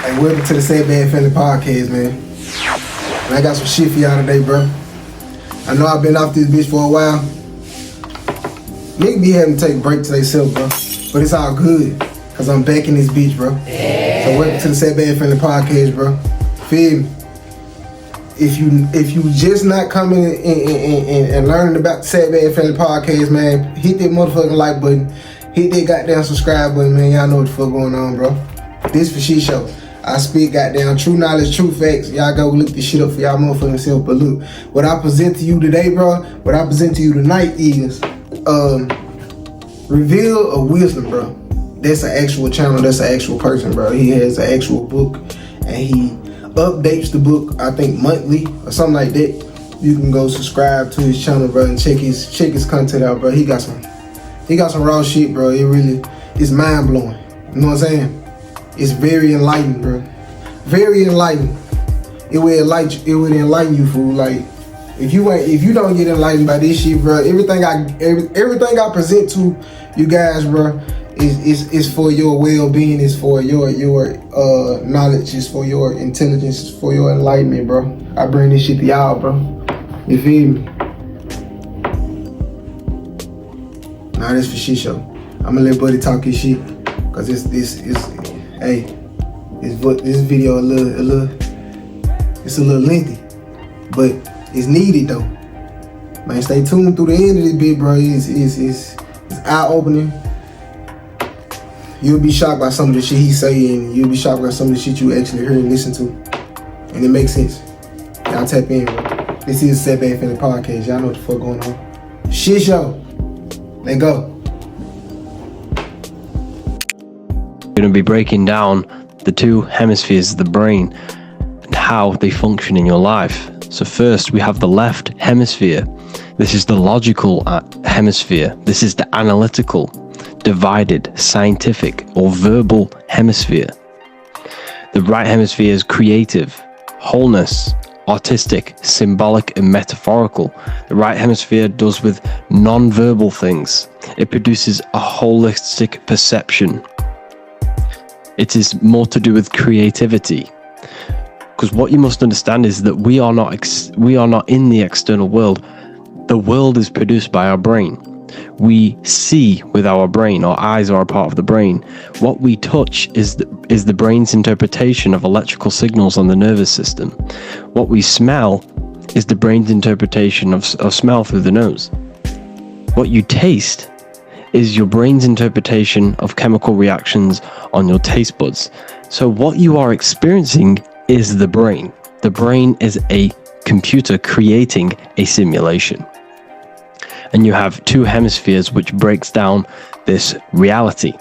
Hey, welcome to the Sad Bad Family Podcast, man. And I got some shit for y'all today, bro. I know I've been off this bitch for a while. Niggas be having to take a break to themselves, bro. But it's all good, cause I'm back in this bitch, bro. So welcome to the Sad Bad Family Podcast, bro. Feel me? If you just not coming and learning about the Sad Bad Family Podcast, man, hit that motherfucking like button. Hit that goddamn subscribe button, man. Y'all know what the fuck going on, bro. This for shit show. I speak goddamn true knowledge, true facts. Y'all go look this shit up for y'all motherfucking self. But look, what I present to you today, bro, what I present to you tonight is Reveal of Wisdom, bro. That's an actual channel, that's an actual person, bro. He has an actual book and he updates the book, I think monthly or something like that. You can go subscribe to his channel, bro, and check his content out, bro. He got some raw shit, bro. It's mind blowing. You know what I'm saying? It's very enlightening, bro. Very enlightening. It will enlighten you, fool. Like, if you don't get enlightened by this shit, bro, everything I present to you guys, bro, is for your well-being, is for your knowledge, is for your intelligence, is for your enlightenment, bro. I bring this shit to y'all, bro. You feel me? Nah, this for shit show. I'ma let Buddy talk his shit, cause this video it's a little lengthy, but it's needed though. Man, stay tuned through the end of this bit, bro. It's eye-opening. You'll be shocked by some of the shit he's saying. You'll be shocked by some of the shit you actually heard and listen to, and it makes sense. Y'all tap in, bro. This is Sad Bad Family Podcast. Y'all know what the fuck going on. Shit show. Let go. We're going to be breaking down the two hemispheres of the brain and how they function in your life. So first, we have the left hemisphere. This is the logical hemisphere. This is the analytical, divided, scientific, or verbal hemisphere. The right hemisphere is creative, wholeness, artistic, symbolic, and metaphorical. The right hemisphere does with non-verbal things. It produces a holistic perception. It is more to do with creativity. Because what you must understand is that we are not in the external world. The world is produced by our brain. We see with our brain. Our eyes are a part of the brain. What we touch is the brain's interpretation of electrical signals on the nervous system. What we smell is the brain's interpretation of smell through the nose. What you taste is your brain's interpretation of chemical reactions on your taste buds. So what you are experiencing is the brain. The brain is a computer creating a simulation. And you have two hemispheres which breaks down this reality.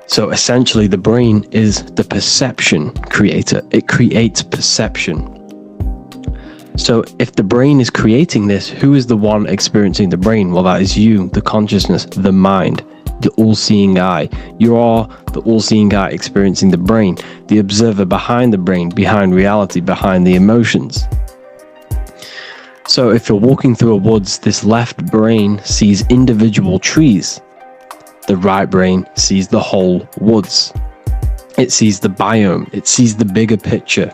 So essentially the brain is the perception creator. It creates perception. So if the brain is creating this, who is the one experiencing the brain? Well, that is you, the consciousness, the mind, the all-seeing eye. You are the all-seeing eye experiencing the brain, the observer behind the brain, behind reality, behind the emotions. So if you're walking through a woods, this left brain sees individual trees. The right brain sees the whole woods. It sees the biome. It sees the bigger picture.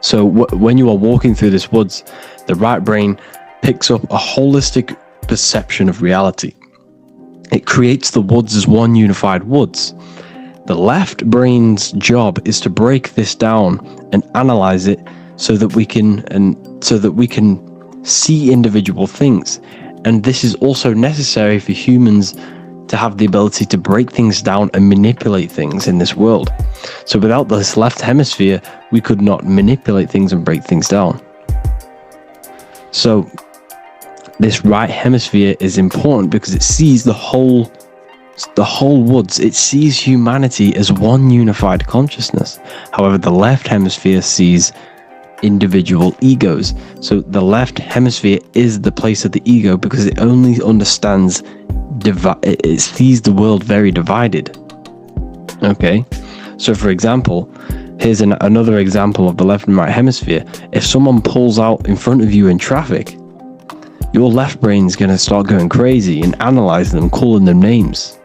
So when you are walking through this woods, the right brain picks up a holistic perception of reality. It creates the woods as one unified woods. The left brain's job is to break this down and analyze it so that we can see individual things. And this is also necessary for humans to have the ability to break things down and manipulate things in this world. So without this left hemisphere, we could not manipulate things and break things down. So this right hemisphere is important because it sees the whole woods. It sees humanity as one unified consciousness. However, the left hemisphere sees individual egos. So the left hemisphere is the place of the ego because it only understands it sees the world very divided. Okay, so for example, here's another example of the left and right hemisphere. If someone pulls out in front of you in traffic, your left brain's going to start going crazy and analyzing them, calling them names.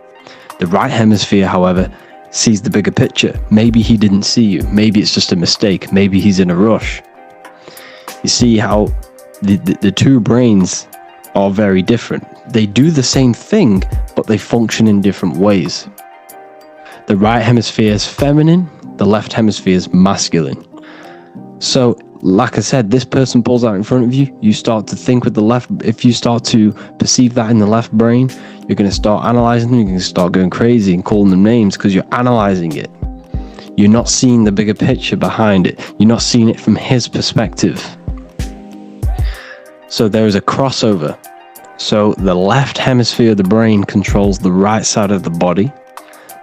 The right hemisphere, however, sees the bigger picture. Maybe he didn't see you. Maybe it's just a mistake. Maybe he's in a rush. You see how the two brains are very different. They do the same thing, but they function in different ways. The right hemisphere is feminine, the left hemisphere is masculine. So, like I said, this person pulls out in front of you, you start to think with the left. If you start to perceive that in the left brain, you're going to start analyzing them, you're going to start going crazy and calling them names because you're analyzing it. You're not seeing the bigger picture behind it. You're not seeing it from his perspective. So there is a crossover. So the left hemisphere of the brain controls the right side of the body,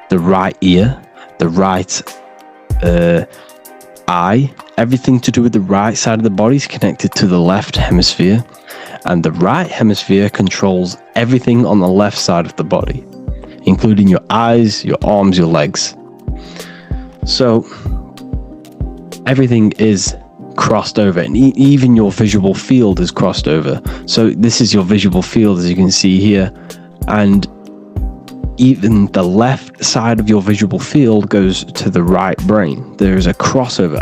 the right ear, the right eye. Everything to do with the right side of the body is connected to the left hemisphere, and the right hemisphere controls everything on the left side of the body, including your eyes, your arms, your legs. So everything is crossed over, and even your visual field is crossed over. So this is your visual field, as you can see here, and even the left side of your visual field goes to the right brain. There is a crossover.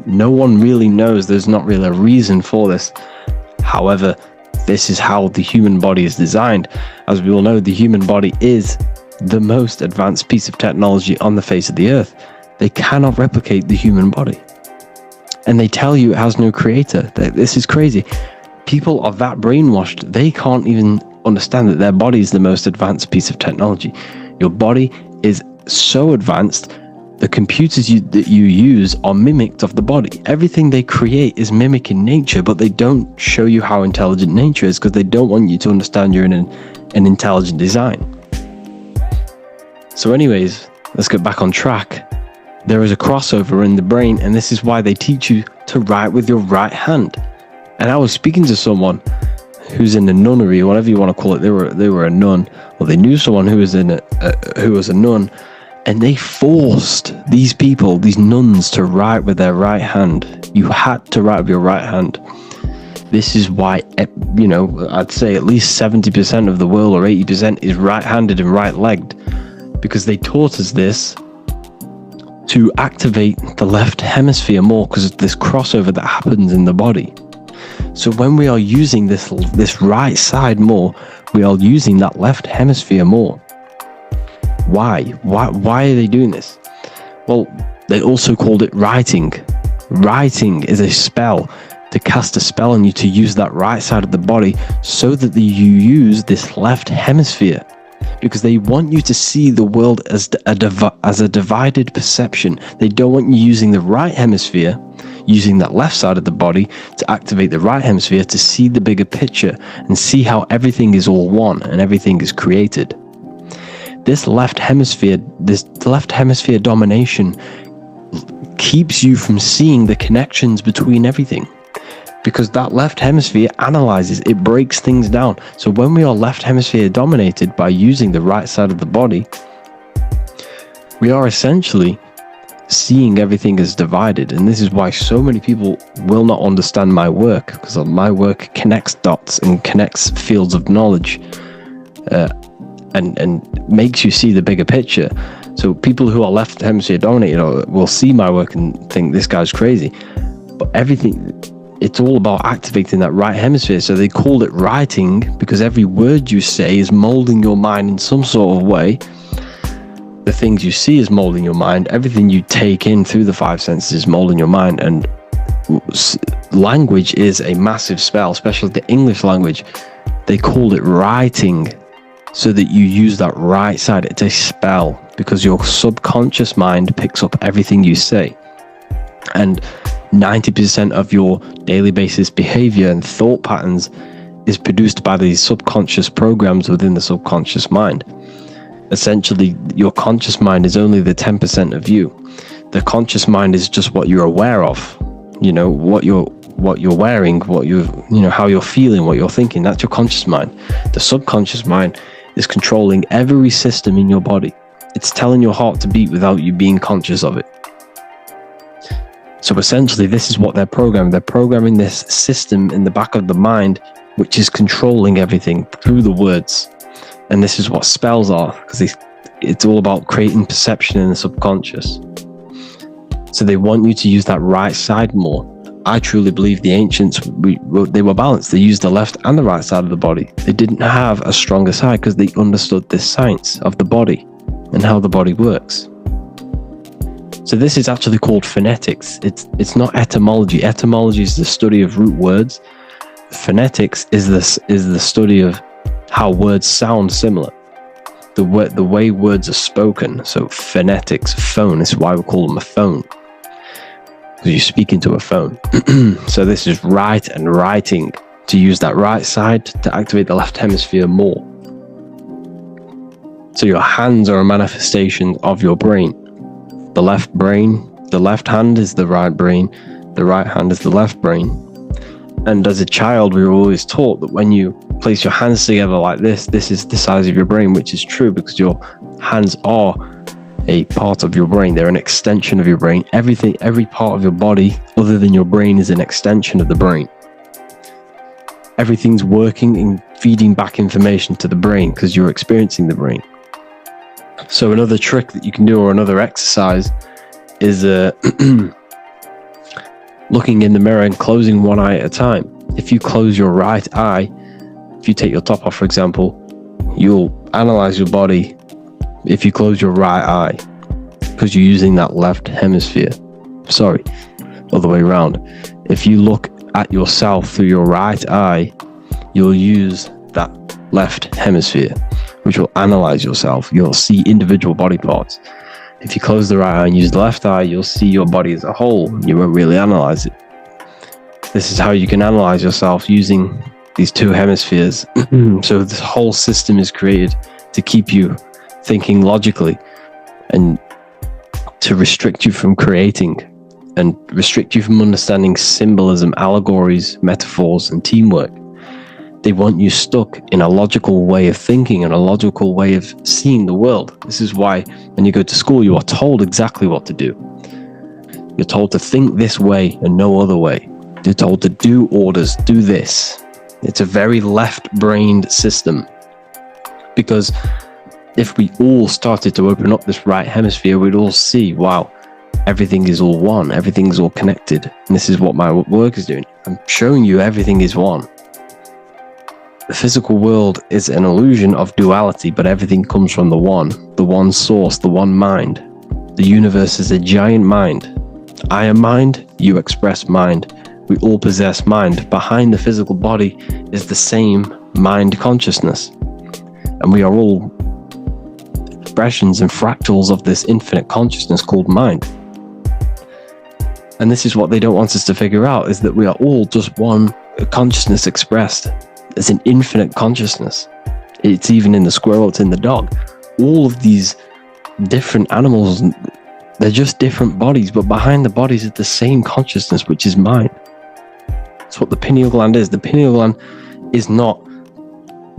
No one really knows. There's not really a reason for this. However, this is how the human body is designed. As we all know, the human body is the most advanced piece of technology on the face of the earth. They cannot replicate the human body. And they tell you it has no creator. This is crazy. People are that brainwashed, they can't even understand that their body is the most advanced piece of technology. Your body is so advanced, the computers that you use are mimicked of the body. Everything they create is mimicking nature, but they don't show you how intelligent nature is because they don't want you to understand you're in an intelligent design. So anyways, let's get back on track. There is a crossover in the brain, and this is why they teach you to write with your right hand. And I was speaking to someone who's in a nunnery, or whatever you want to call it. They were a nun, or they knew someone who was a nun, and they forced these people, these nuns, to write with their right hand. You had to write with your right hand. This is why, I'd say at least 70% of the world, or 80%, is right-handed and right-legged, because they taught us this to activate the left hemisphere more, because of this crossover that happens in the body. So when we are using this right side more, we are using that left hemisphere more. Why are they doing this? Well, they also called it writing. Writing is a spell, to cast a spell on you, to use that right side of the body so that you use this left hemisphere, because they want you to see the world as a divided perception. They don't want you using the right hemisphere, using that left side of the body to activate the right hemisphere to see the bigger picture and see how everything is all one and everything is created. This left hemisphere domination keeps you from seeing the connections between everything, because that left hemisphere analyzes, it breaks things down. So when we are left hemisphere dominated by using the right side of the body, we are essentially seeing everything as divided. And this is why so many people will not understand my work, because my work connects dots and connects fields of knowledge, and makes you see the bigger picture. So people who are left hemisphere dominated will see my work and think this guy's crazy, but it's all about activating that right hemisphere. So they called it writing, because every word you say is molding your mind in some sort of way. The things you see is molding your mind. Everything you take in through the five senses is molding your mind. And language is a massive spell, especially the English language. They called it writing so that you use that right side. It's a spell, because your subconscious mind picks up everything you say. And 90% of your daily basis behavior and thought patterns is produced by these subconscious programs within the subconscious mind. Essentially, your conscious mind is only the 10% of you. The conscious mind is just what you're aware of. What you're wearing, how you're feeling, what you're thinking. That's your conscious mind. The subconscious mind is controlling every system in your body. It's telling your heart to beat without you being conscious of it. So essentially, this is what they're programming. They're programming this system in the back of the mind, which is controlling everything through the words. And this is what spells are, because it's all about creating perception in the subconscious. So they want you to use that right side more. I truly believe the ancients, they were balanced. They used the left and the right side of the body. They didn't have a stronger side because they understood this science of the body and how the body works. So this is actually called phonetics. It's not etymology. Etymology is the study of root words. Phonetics is the study of how words sound similar. The way words are spoken. So phonetics, phone, is why we call them a phone. Because you speak into a phone. So this is write and writing, to use that right side to activate the left hemisphere more. So your hands are a manifestation of your brain. The left hand is the right brain, the right hand is the left brain. And as a child, we were always taught that when you place your hands together like this is the size of your brain, which is true because your hands are a part of your brain. They're an extension of your brain. Every part of your body other than your brain is an extension of the brain. Everything's working and feeding back information to the brain because you're experiencing the brain. So another trick that you can do, or another exercise, is looking in the mirror and closing one eye at a time. If you close your right eye, if you take your top off, for example, you'll analyze your body if you close your right eye, because you're using that left hemisphere. Sorry, other way around. If you look at yourself through your right eye, you'll use that left hemisphere, which will analyze yourself. You'll see individual body parts. If you close the right eye and use the left eye, you'll see your body as a whole. You won't really analyze it. This is how you can analyze yourself using these two hemispheres. So this whole system is created to keep you thinking logically and to restrict you from creating and restrict you from understanding symbolism, allegories, metaphors, and teamwork. They want you stuck in a logical way of thinking and a logical way of seeing the world. This is why when you go to school, you are told exactly what to do. You're told to think this way and no other way. You're told to do orders, do this. It's a very left-brained system. Because if we all started to open up this right hemisphere, we'd all see, wow, everything is all one, everything's all connected. And this is what my work is doing. I'm showing you everything is one. The physical world is an illusion of duality, but everything comes from the one source, the one mind. The universe is a giant mind. I am mind, you express mind. We all possess mind. Behind the physical body is the same mind consciousness. And we are all expressions and fractals of this infinite consciousness called mind. And this is what they don't want us to figure out, is that we are all just one consciousness expressed. It's an infinite consciousness. It's even in the squirrel, it's in the dog. All of these different animals, they're just different bodies, but behind the bodies is the same consciousness, which is mind. That's what the pineal gland is. The pineal gland is not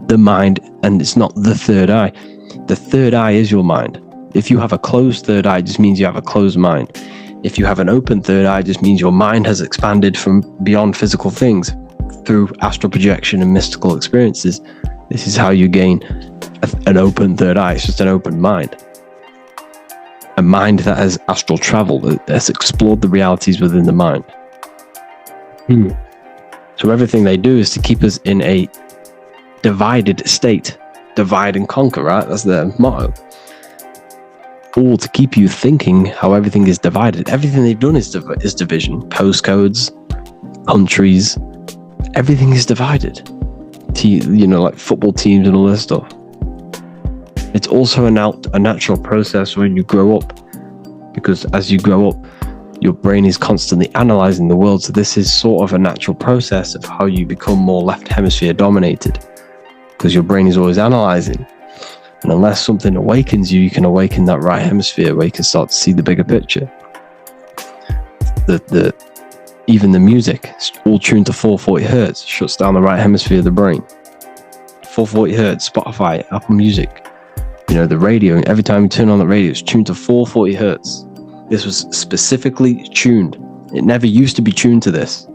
the mind, and it's not the third eye. The third eye is your mind. If you have a closed third eye, it just means you have a closed mind. If you have an open third eye, it just means your mind has expanded from beyond physical things through astral projection and mystical experiences. This is how you gain an open third eye. It's just an open mind. A mind that has astral travel, that has explored the realities within the mind. So everything they do is to keep us in a divided state. Divide and conquer, right? That's their motto. All to keep you thinking how everything is divided. Everything they've done is division. Postcodes, countries, everything is divided. Like football teams and all this stuff. It's also a natural process when you grow up, because as you grow up, your brain is constantly analyzing the world. So this is sort of a natural process of how you become more left hemisphere dominated, because your brain is always analyzing. And unless something awakens you, you can awaken that right hemisphere where you can start to see the bigger picture. Even the music, it's all tuned to 440 hertz, shuts down the right hemisphere of the brain. 440 hertz, Spotify, Apple Music, the radio, every time you turn on the radio, it's tuned to 440 hertz. This was specifically tuned. It never used to be tuned to this.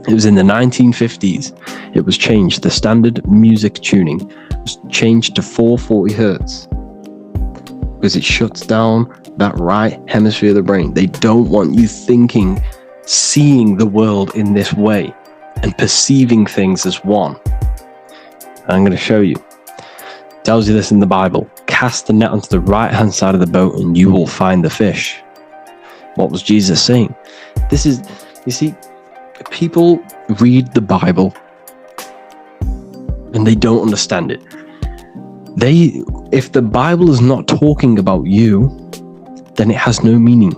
It was in the 1950s. It was changed. The standard music tuning was changed to 440 hertz. because it shuts down that right hemisphere of the brain. They don't want you thinking, seeing the world in this way and perceiving things as one. I'm going to show you. It tells you this in the Bible. Cast the net onto the right hand side of the boat and you will find the fish. What was Jesus saying? This is, you see, people read the Bible and they don't understand it. If the Bible is not talking about you, then it has no meaning.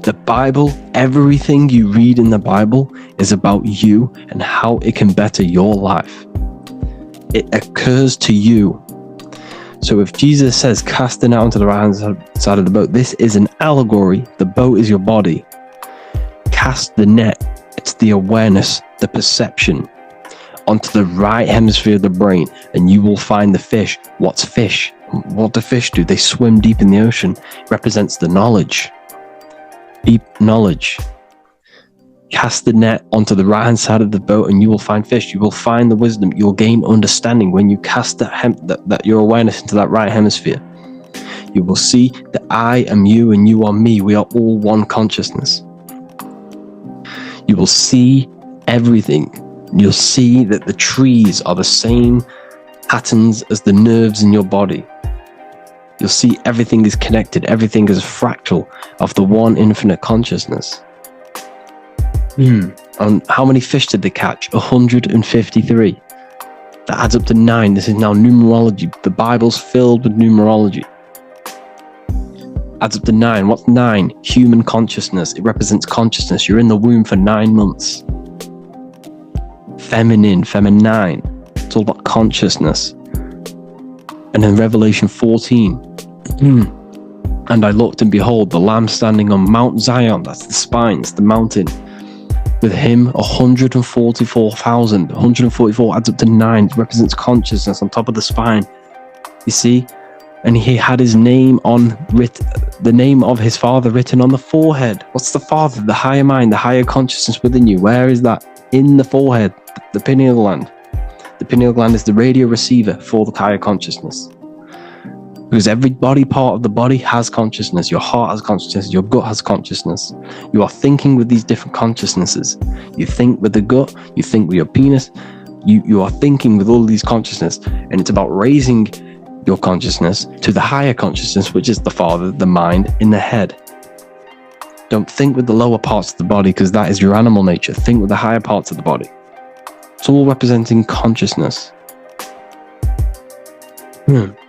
The Bible, everything you read in the Bible is about you and how it can better your life. It occurs to you. So if Jesus says, cast the net onto the right hand side of the boat, this is an allegory. The boat is your body. Cast the net. It's the awareness, the perception, onto the right hemisphere of the brain, and you will find the fish. What's fish? What do fish do? They swim deep in the ocean. It represents the knowledge. Deep knowledge. Cast the net onto the right hand side of the boat and you will find fish. You will find the wisdom. You will gain understanding when you cast that your awareness into that right hemisphere. You will see that I am you and you are me. We are all one consciousness. You will see everything. You'll see that the trees are the same patterns as the nerves in your body. You'll see everything is connected. Everything is a fractal of the one infinite consciousness. And how many fish did they catch? 153. That adds up to 9. This is now numerology. The Bible's filled with numerology. Adds up to 9. What's 9? Human consciousness. It represents consciousness. You're in the womb for 9 months. Feminine. It's all about consciousness. And then Revelation 14. And I looked, and behold, the Lamb standing on Mount Zion. That's the spines, the mountain. With him, 144,000. 144 adds up to 9. It represents consciousness on top of the spine. You see? And he had his name the name of his Father written on the forehead. What's the Father? The higher mind, the higher consciousness within you. Where is that? In the forehead, the pineal gland. The pineal gland is the radio receiver for the higher consciousness. Because every body part of the body has consciousness. Your heart has consciousness. Your gut has consciousness. You are thinking with these different consciousnesses. You think with the gut. You think with your penis. You are thinking with all these consciousness. And it's about raising your consciousness to the higher consciousness, which is the Father, the mind, in the head. Don't think with the lower parts of the body, because that is your animal nature. Think with the higher parts of the body. It's all representing consciousness.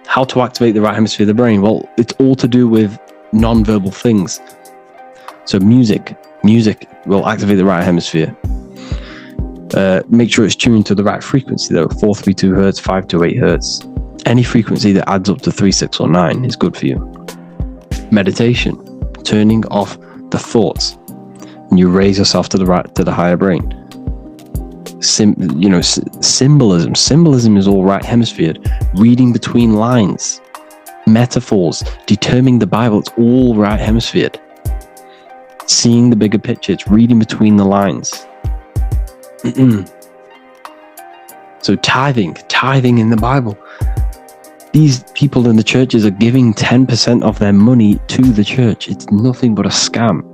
How to activate the right hemisphere of the brain? Well, it's all to do with non-verbal things. So music will activate the right hemisphere. Make sure it's tuned to the right frequency though. 432 hertz, 528 hertz. Any frequency that adds up to 3, 6 or 9 is good for you. Meditation, turning off the thoughts, and you raise yourself to the higher brain. Symbolism. Symbolism is all right hemisphere. Reading between lines, metaphors, determining the Bible. It's all right hemisphere. Seeing the bigger picture. It's reading between the lines. So tithing in the Bible. These people in the churches are giving 10% of their money to the church. It's nothing but a scam.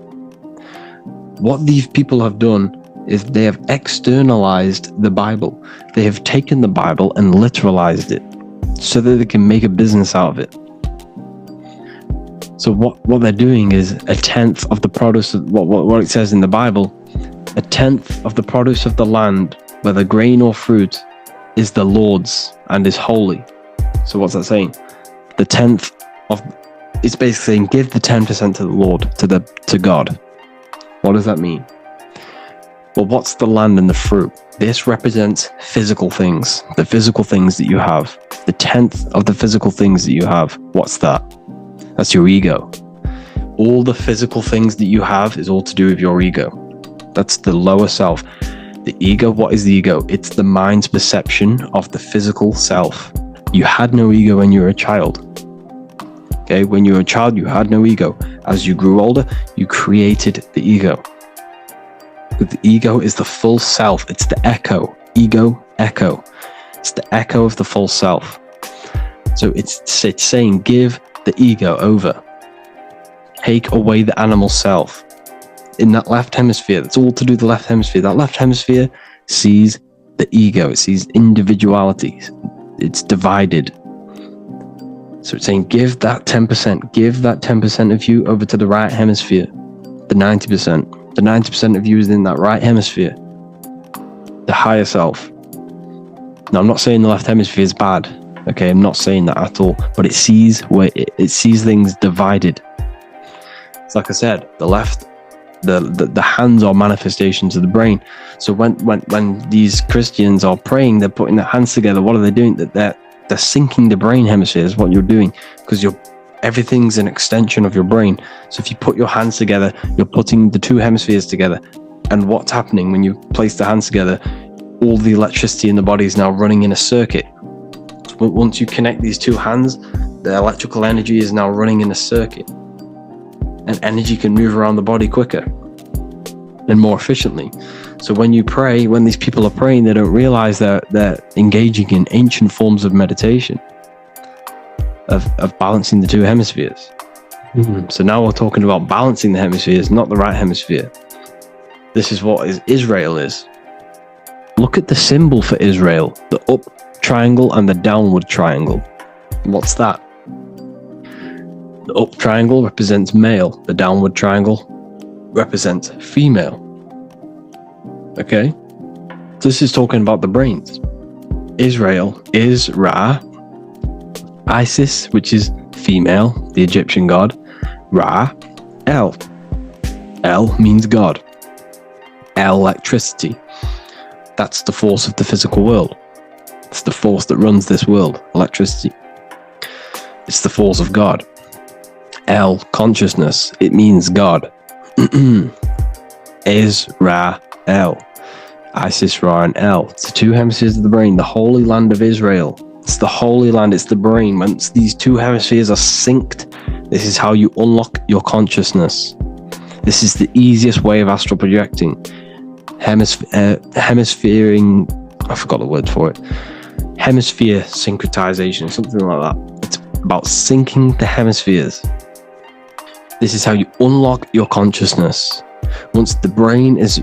What these people have done is they have externalized the Bible. They have taken the Bible and literalized it so that they can make a business out of it. So what they're doing is 1/10 of the produce of what it says in the Bible, 1/10 of the produce of the land, whether grain or fruit, is the Lord's and is holy. So what's that saying? The 10th of, it's basically saying give the 10% to the Lord, to God. What does that mean? Well, what's the land and the fruit? This represents physical things, the physical things that you have. The 10th of the physical things that you have, what's that? That's your ego. All the physical things that you have is all to do with your ego. That's the lower self. The ego, what is the ego? It's the mind's perception of the physical self. You had no ego when you were a child. Okay, when you were a child, you had no ego. As you grew older, you created the ego. The ego is the full self. It's the echo. Ego, echo. It's the echo of the full self. So it's saying give the ego over. Take away the animal self. In that left hemisphere, that's all to do with the left hemisphere. That left hemisphere sees the ego, it sees individuality. It's divided. So it's saying, give that 10% of you over to the right hemisphere. The 90%. The 90% of you is in that right hemisphere. The higher self. Now, I'm not saying the left hemisphere is bad. Okay, I'm not saying that at all. But it sees things divided. It's like I said, the left, the hands are manifestations of the brain. So when these Christians are praying, they're putting their hands together. What are they doing? They're syncing the brain hemisphere is what you're doing, because everything's an extension of your brain. So if you put your hands together, you're putting the two hemispheres together. And what's happening when you place the hands together? All the electricity in the body is now running in a circuit. Once you connect these two hands, the electrical energy is now running in a circuit. And energy can move around the body quicker and more efficiently. So when you pray, when these people are praying, they don't realize that they're engaging in ancient forms of meditation, of balancing the two hemispheres. So now we're talking about balancing the hemispheres, not the right hemisphere. This is what Israel is. Look at the symbol for Israel, the up triangle and the downward triangle. What's that? The up triangle represents male, the downward triangle represents female. Okay? So this is talking about the brains. Israel is Ra, Isis, which is female, the Egyptian god, Ra, El. El means God. Electricity. That's the force of the physical world. It's the force that runs this world, electricity. It's the force of God. El, consciousness. It means God. Is, Ra, El. Isis, Ra, and El. It's the two hemispheres of the brain, the holy land of Israel. It's the holy land, it's the brain. Once these two hemispheres are synced, this is how you unlock your consciousness. This is the easiest way of astral projecting. Hemisphering, I forgot the word for it. Hemisphere syncretization, something like that. It's about syncing the hemispheres. This is how you unlock your consciousness. Once the brain is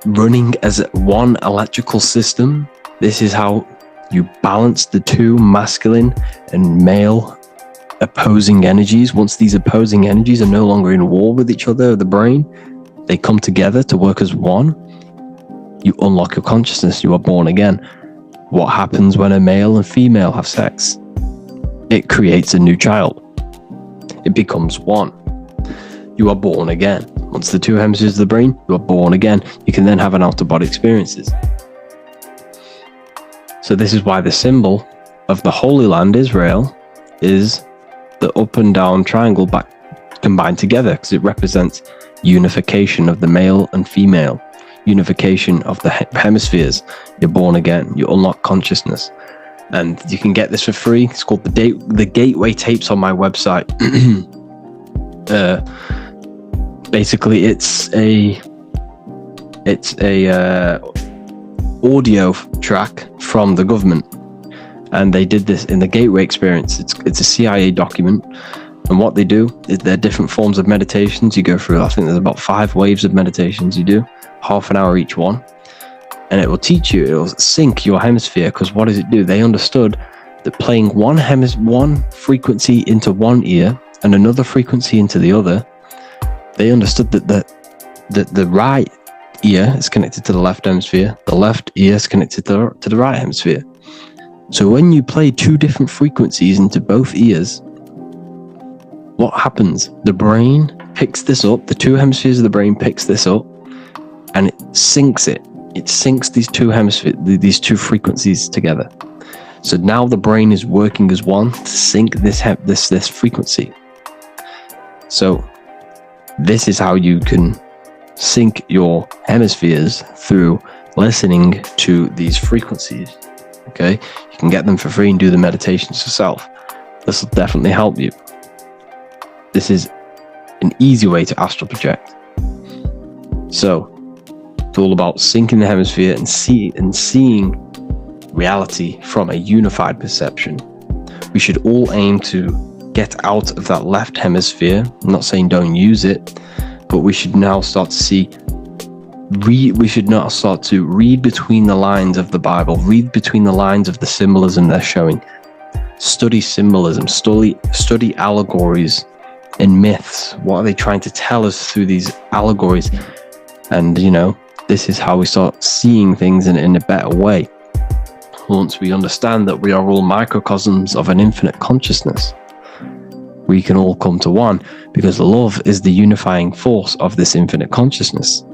running as one electrical system, this is how you balance the two masculine and male opposing energies. Once these opposing energies are no longer in war with each other, the brain, they come together to work as one. You unlock your consciousness. You are born again. What happens when a male and female have sex? It creates a new child. It becomes one. You are born again. Once the two hemispheres of the brain, you are born again. You can then have an out-of-body experiences. So this is why the symbol of the Holy Land, Israel, is the up and down triangle back combined together, because it represents unification of the male and female, unification of the hemispheres. You're born again. You unlock consciousness. And you can get this for free. It's called the Gateway Tapes on my website. Basically, it's a audio track from the government, and they did this in the Gateway Experience. It's a CIA document, and what they do is there are different forms of meditations you go through. I think there's about 5 waves of meditations you do, half an hour each one. And it will teach you, it will sync your hemisphere, because what does it do? They understood that playing one frequency into one ear and another frequency into the other, they understood that the right ear is connected to the left hemisphere, the left ear is connected to the right hemisphere. So when you play 2 different frequencies into both ears, what happens? The brain picks this up, the 2 hemispheres of the brain picks this up, and it syncs it. It syncs these 2 hemispheres, these 2 frequencies together. So now the brain is working as one to sync this frequency. So this is how you can sync your hemispheres, through listening to these frequencies. Okay, you can get them for free and do the meditations yourself. This will definitely help you. This is an easy way to astral project. So it's all about syncing the hemisphere and seeing reality from a unified perception. We should all aim to get out of that left hemisphere. I'm not saying don't use it, but we should now start to read between the lines of the Bible, read between the lines of the symbolism they're showing. Study symbolism, study allegories and myths. What are they trying to tell us through these allegories? And, this is how we start seeing things in a better way. Once we understand that we are all microcosms of an infinite consciousness, we can all come to one, because love is the unifying force of this infinite consciousness.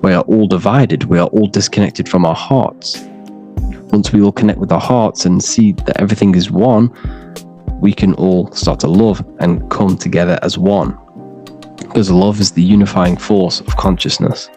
We are all divided. We are all disconnected from our hearts. Once we all connect with our hearts and see that everything is one, we can all start to love and come together as one. Because love is the unifying force of consciousness.